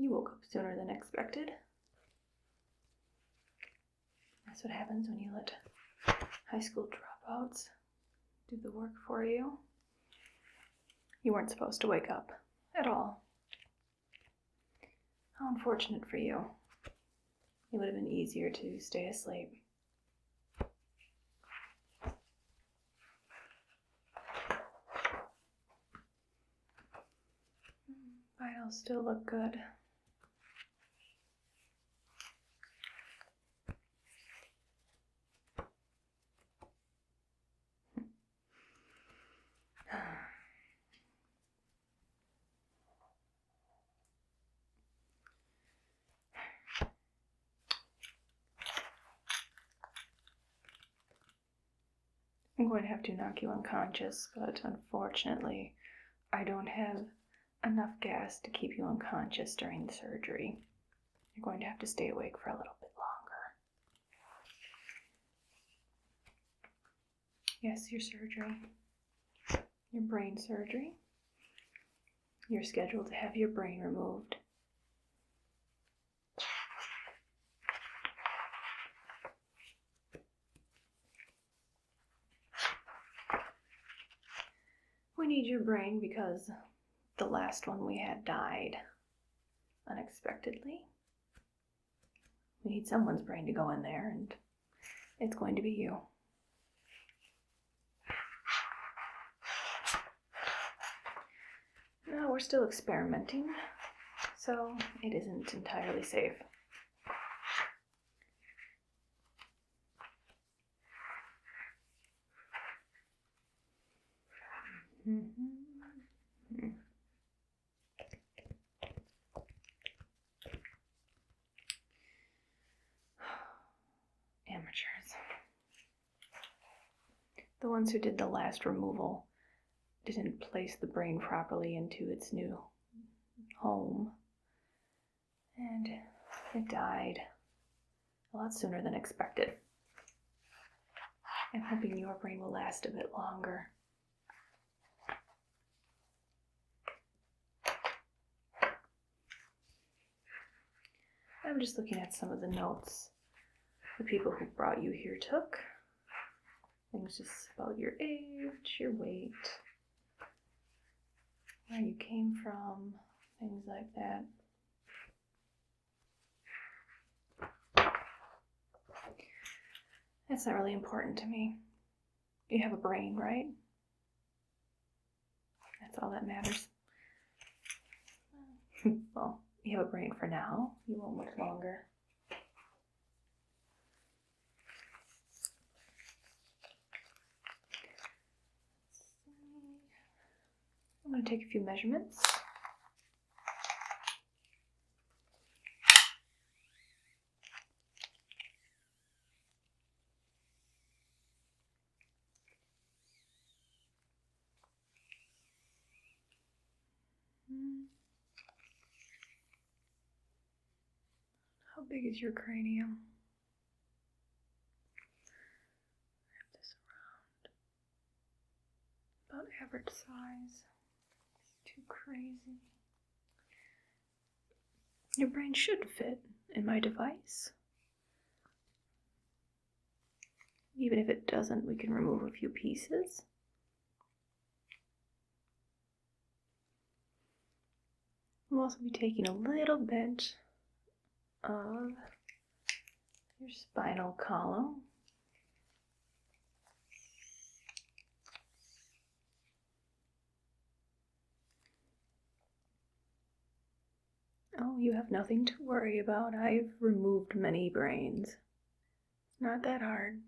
You woke up sooner than expected. That's what happens when you let high school dropouts do the work for you. You weren't supposed to wake up at all. How unfortunate for you. It would have been easier to stay asleep. Vitals still look good. I'm going to have to knock you unconscious, but unfortunately, I don't have enough gas to keep you unconscious during the surgery. You're going to have to stay awake for a little bit longer. Yes, your surgery. Your brain surgery. You're scheduled to have your brain removed. We need your brain because the last one we had died unexpectedly. We need someone's brain to go in there, and it's going to be you. No, we're still experimenting, so it isn't entirely safe. Amateurs. The ones who did the last removal didn't place the brain properly into its new home, and it died a lot sooner than expected. I'm hoping your brain will last a bit longer. I'm just looking at some of the notes the people who brought you here took. Things just about your age, your weight, where you came from, things like that. That's not really important to me. You have a brain, right? That's all that matters. Well, you have a brain for now. You won't much longer. I'm going to take a few measurements. How big is your cranium? Wrap this around. About average size. Too crazy. Your brain should fit in my device. Even if it doesn't, we can remove a few pieces. We'll also be taking a little bit of your spinal column. Oh, you have nothing to worry about. I've removed many brains. It's not that hard.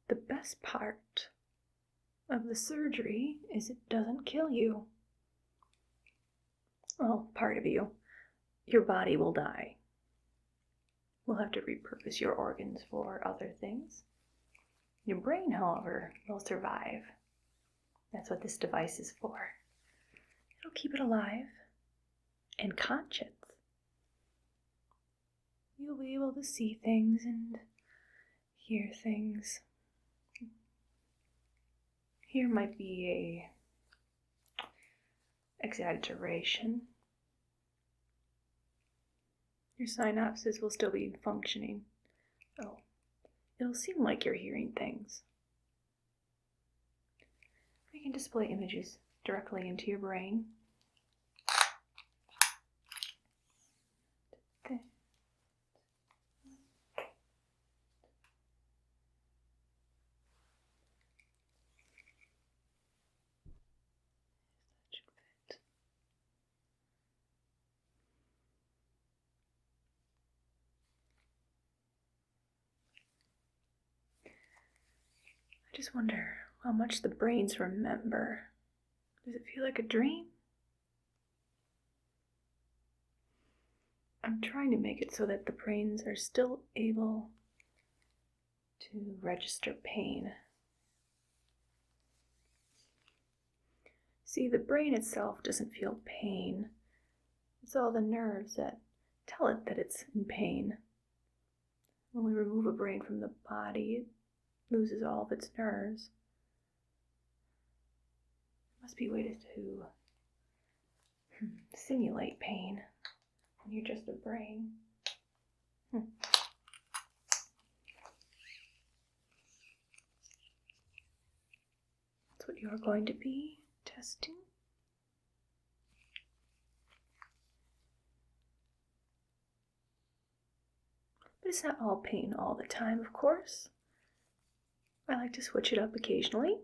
The best part of the surgery is it doesn't kill you. Well, part of you. Your body will die. We'll have to repurpose your organs for other things. Your brain, however, will survive. That's what this device is for. It'll keep it alive and conscious you'll be able to see things and hear things. Here might be a exaggeration. Your synapses will still be functioning. Oh, it'll seem like you're hearing things. We can display images directly into your brain. I just wonder how much the brains remember. Does it feel like a dream? I'm trying to make it so that the brains are still able to register pain. See, the brain itself doesn't feel pain. It's all the nerves that tell it that it's in pain. When we remove a brain from the body, it loses all of its nerves. There must be ways to simulate pain when you're just a brain. That's what you're going to be testing. But it's not all pain all the time, of course. I like to switch it up occasionally.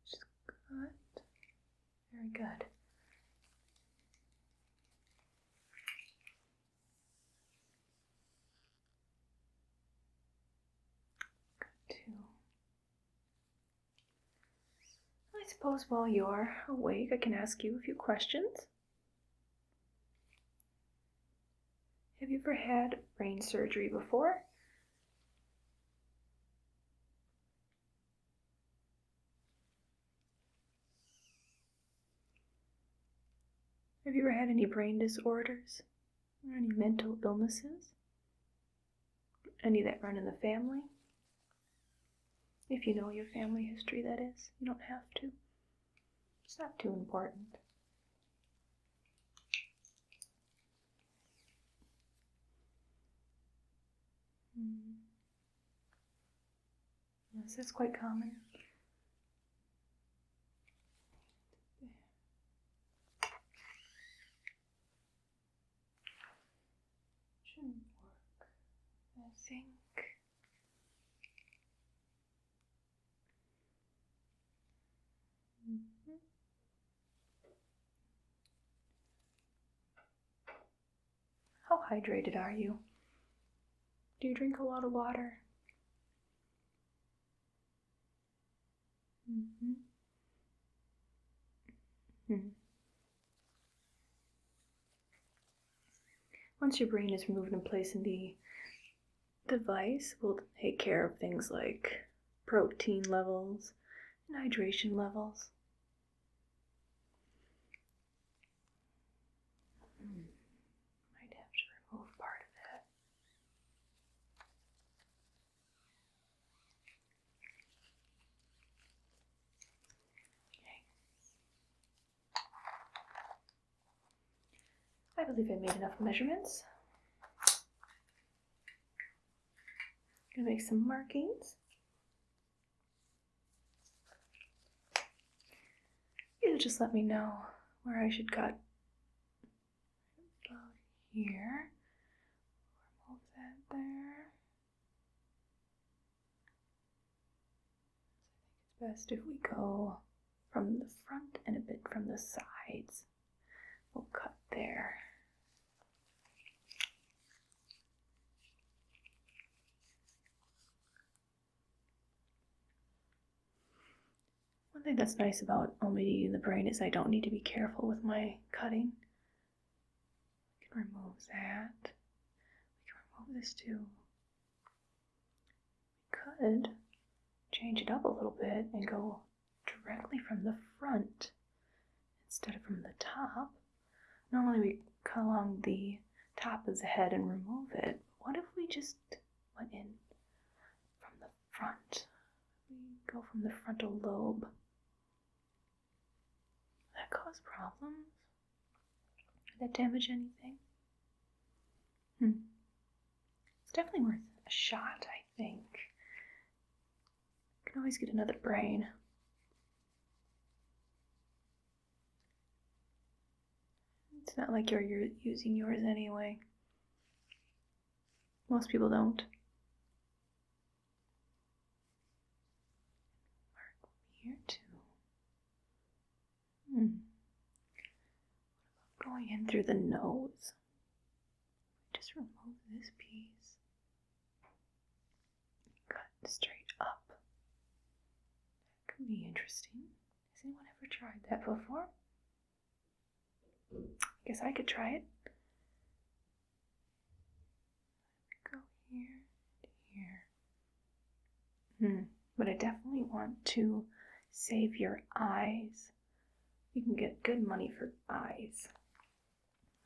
Just good. Very good. I suppose while you're awake, I can ask you a few questions. Have you ever had brain surgery before? Have you ever had any brain disorders or any mental illnesses? Any that run in the family? If you know your family history, that is. You don't have to. It's not too important. Yes, that's quite common. Shouldn't work, I think. How hydrated are you? Do you drink a lot of water? Once your brain is removed and placed in the device, we'll take care of things like protein levels and hydration levels. Might have to remove part of that. Okay. I believe I made enough measurements. I'm gonna make some markings. You just let me know where I should cut. About here. Remove that there. I think it's best if we go from the front and a bit from the sides. We'll cut there. When thing that's nice about only eating the brain is I don't need to be careful with my cutting. We can remove that. We can remove this too. We could change it up a little bit and go directly from the front instead of from the top. Normally we cut along the top of the head and remove it. What if we just went in from the front? We go from the frontal lobe. That cause problems? Would that damage anything? It's definitely worth a shot, I think. You can always get another brain. It's not like you're using yours anyway. Most people don't. Mark here too. Going in through the nose. Just remove this piece. Cut straight up. That could be interesting. Has anyone ever tried that before? Guess I could try it. Go here to here. But I definitely want to save your eyes. You can get good money for eyes.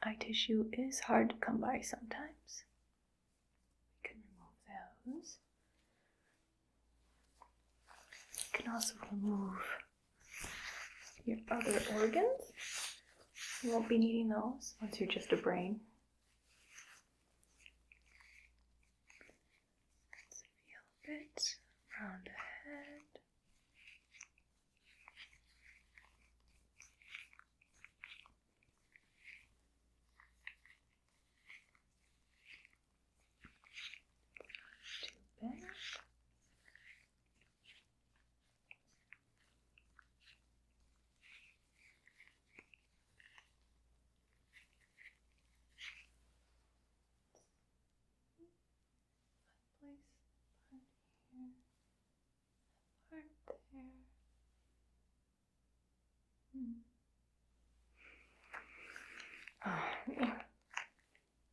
Eye tissue is hard to come by sometimes. We can remove those. You can also remove your other organs. You won't be needing those once you're just a brain. Let's feel a bit around the head. Too bad.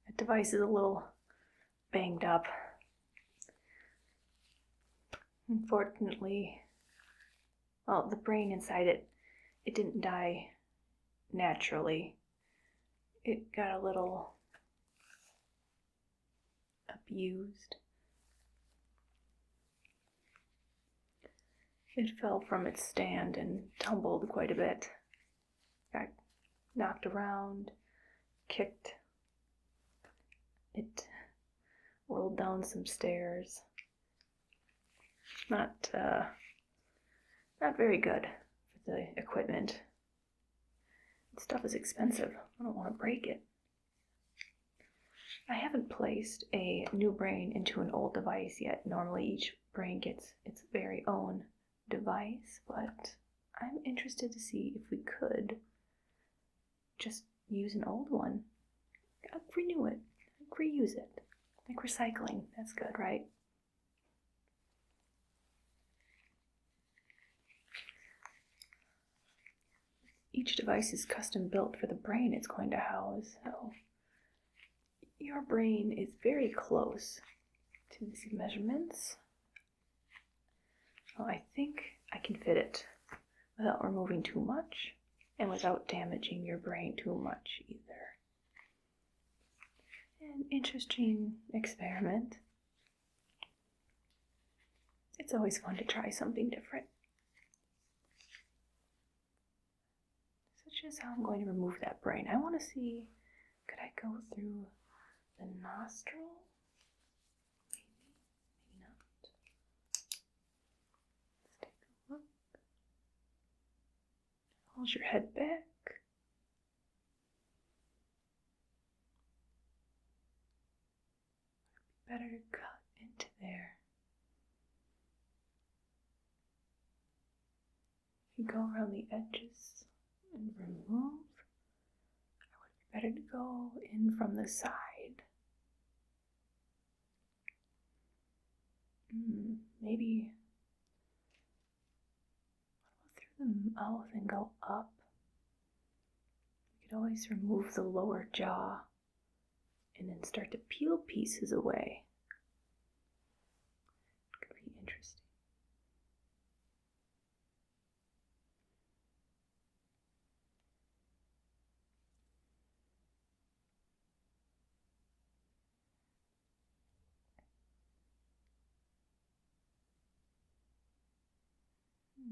That device is a little banged up. Unfortunately, well, the brain inside it didn't die naturally. It got a little abused. It fell from its stand and tumbled quite a bit. Got knocked around, kicked. It rolled down some stairs. Not very good for the equipment. Stuff is expensive. I don't want to break it. I haven't placed a new brain into an old device yet. Normally each brain gets its very own device, but I'm interested to see if we could just use an old one. Renew it, reuse it, like recycling. That's good, right? Each device is custom built for the brain it's going to house, so your brain is very close to these measurements. Well, I think I can fit it without removing too much and without damaging your brain too much either. An interesting experiment. It's always fun to try something different. Such as how I'm going to remove that brain. I want to see, could I go through the nostril? Maybe not. Let's take a look. Hold your head back. Better to cut into there. If you go around the edges and remove, it would be better to go in from the side. Maybe what about through the mouth and go up. You could always remove the lower jaw and then start to peel pieces away. Could be interesting. From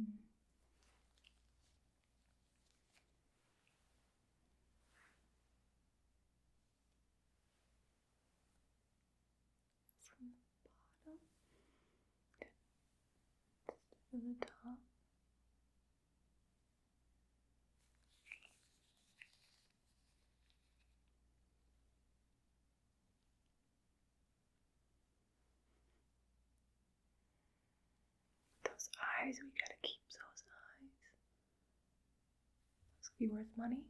the bottom to the top. Those eyes, we gotta keep those eyes. Those could be worth money.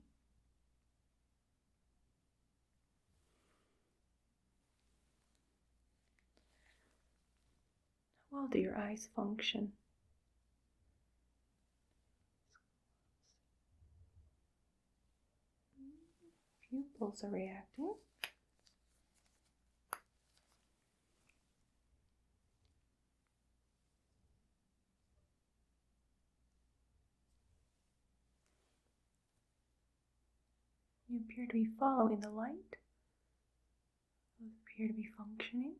How well do your eyes function? Pupils are reacting. You appear to be following the light. Those appear to be functioning.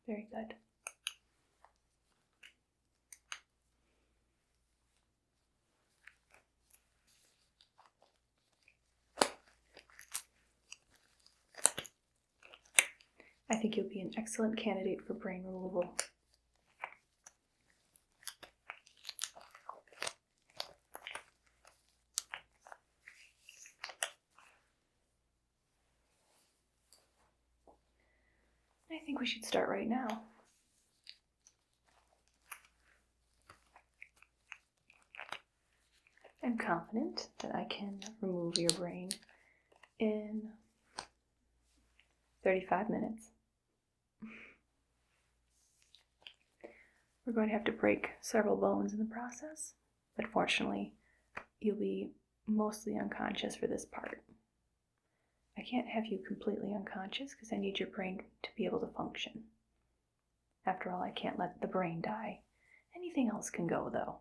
Very good. I think you'll be an excellent candidate for brain removal. I think we should start right now. I'm confident that I can remove your brain in 35 minutes. We're going to have to break several bones in the process, but fortunately, you'll be mostly unconscious for this part. I can't have you completely unconscious because I need your brain to be able to function. After all, I can't let the brain die. Anything else can go, though.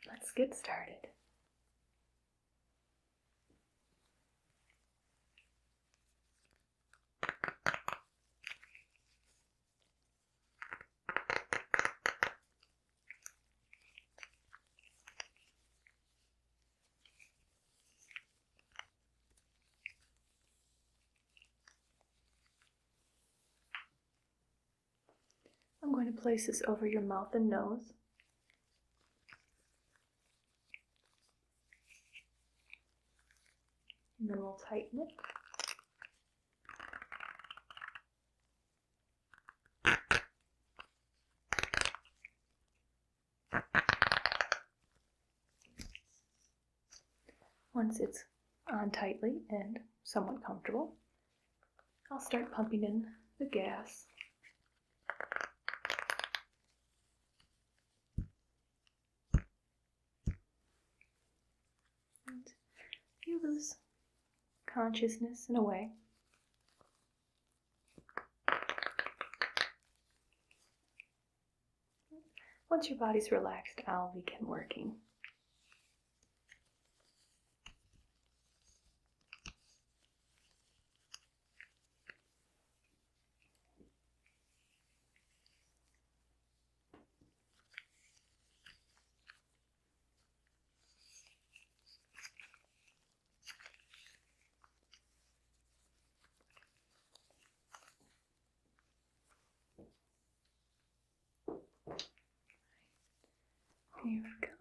Let's get started. I'm going to place this over your mouth and nose. And then we'll tighten it. Once it's on tightly and somewhat comfortable, I'll start pumping in the gas. And you lose consciousness in a way. Once your body's relaxed, I'll begin working. You've got